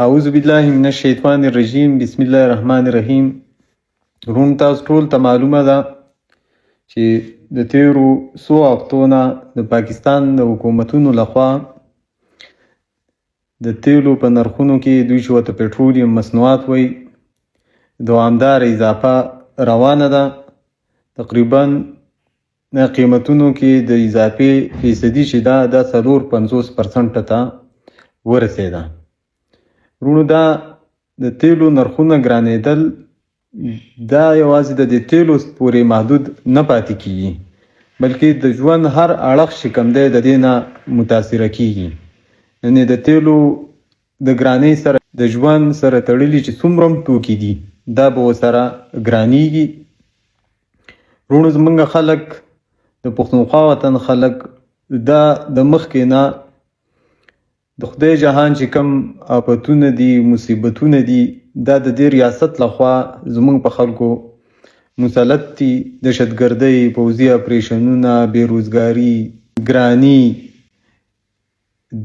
اعوذ بالله من الشیطان الرجیم بسم الله الرحمن الرحیم. ورونو تاسو ټول ته معلومه ده چې د تیرو څو هفتو نه د پاکستان د حکومتونو لخوا د تیلو په نرخونو کې دوی چې ورته پټرولیم مصنوعات وایي دوامداره اضافه روانه ده. تقریبا قیمتونو کې د اضافې فیصدي چې دا 450% ته ورسېده. ورونو دا د تیلو نرخونه ګرانېدل دا یوازې د دې تیلو پورې محدود نه پاتې کیږي بلکې د ژوند هر اړخ چې کوم دی د دې نه متاثره کیږي. یعنې د تیلو د ګرانۍ سره د ژوند سره تړلي چې څومره هم توکي دي دا به ورسره ګرانېږي. ورونو زموږ خلک د پښتونخوا وطن خلک دا د مخکې نه د خدای جهان چې کوم آفتونه دي مصیبتونه دي دا د دې ریاست لخوا زموږ په خلکو مسلط دي. دهشتګردۍ، پوځي اپریشنونه، بیروزګاري، ګراني،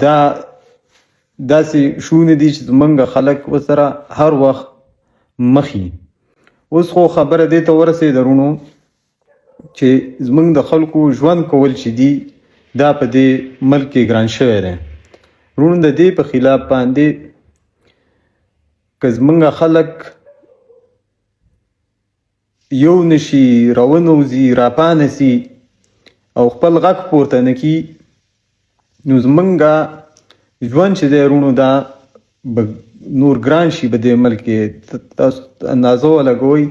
دا داسې شونې دي چې زموږ خلک ورسره هر وخت مخ وي. اوس خو خبره دې ته ورسېده ورونو چې زموږ د خلکو ژوند کول چې دي دا په دې ملک کې ګران شوی دی. ورونو د دې په خلاف باندې که زموږ خلک یو نشي راونوځي راپانسي او خپل غږ پورته نه کړي نو زموږ ژوند چې دی ورونو دا نور ګران شي په دې ملک کې. تاسو اندازه ولګوئ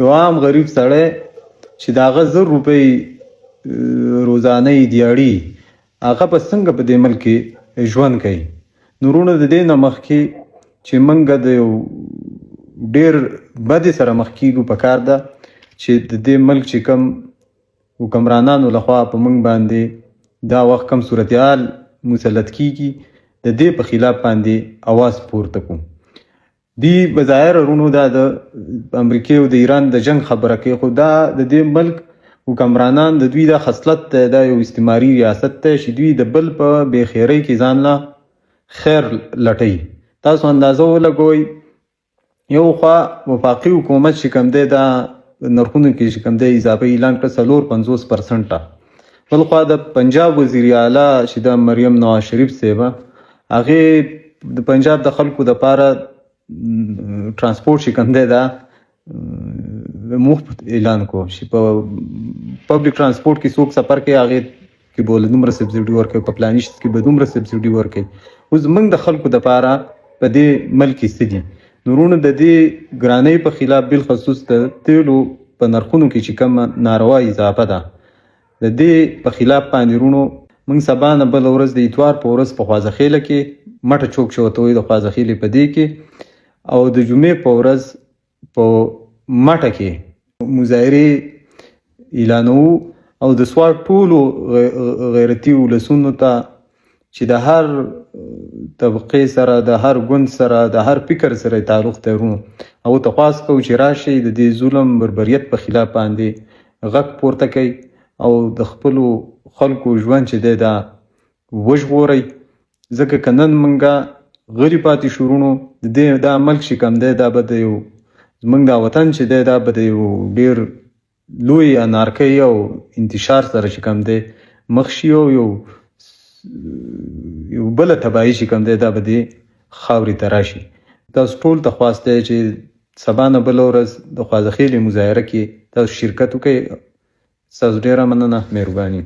یو عام غریب سړی چې د هغه 1000 روپۍ روزانه دیاړي هغه به څنګه په دې ملک کې ژوند کوي. نو ورونو د دې نه مخکې چې موږ د یو ډېر بدې سره مخ کیږو پکار ده چې د دې ملک چې کوم حکمرانانو لخوا په موږ باندې دا وخت کم صورتحال مسلط کیږي د دې په خلاف باندې اواز پورته کړو. دی بظاهر ورونو دا د امریکې او د ایران د جنگ خبره کوي خو دا د دې ملک حکمرانان د دوی دا خصلت ته دا یو استعماري ریاست ته چې دوی د بل په بېخیرۍ کې ځان له خیر لټوي. تاسو اندازه ولګوئ یو خوا وفاقي حکومت چې کوم دی دا نرخونو کې چې کوم دی اضافه اعلان کړه 450%. بل خوا د پنجاب وزیر اعلی چې د مریم نواز شریف صاحب هغې د پنجاب د خلکو دپاره ټرانسپورټ چې کوم دی دا مفت اعلان کو چې په پبلک ټرانسپورټ کې څوک سفر کوي هغې کې به له دومره سبسډي ورکوي په فلاني شي کې به دومره سبسډي ورکوي. اوس زموږ د خلکو دپاره په دې ملک کې څه دي. نو ورونو د دې ګرانۍ په خلاف بالخصوص د تیلو په نرخونو کې چې کوم ناروا اضافه ده د دې په خلاف باندې ورونو موږ سبا نه بله ورځ د اتوار په ورځ په خوازخیله کې مټه چوک چې ورته وایي د خوازخیلې په دې کې او د جمعې په ورځ په مټه کې مظاهرې اعلانوو او د سوات ټولو غیرتي ولسونو ته چې د هر طبقې سره د هر ګوند سره د هر فکر سره تعلق دی ورونو او ته خواست کوو چې راشئ د دې ظلم بربریت په خلاف باندې غږ پورته کوئ او د خپلو خلکو ژوند چې دی دا وژغورئ. ځکه که نن موږ غلي پاتې شو ورونو د دې دا ملک چې کوم دی دا به د یو زموږ دا وطن چې دی دا به د یو ډېر لوی انارکۍ او انتشار سره چې کوم دی مخ شي او یو بله تباهي چې کوم دی دا به دې خاورې ته راشي. تاسو ټول ته خواست دی چې سبا نه بله ورځ د خوازخیلې مظاهره کې تاسو شرکت وکړئ. ستاسو ډېره مننه، مهرباني.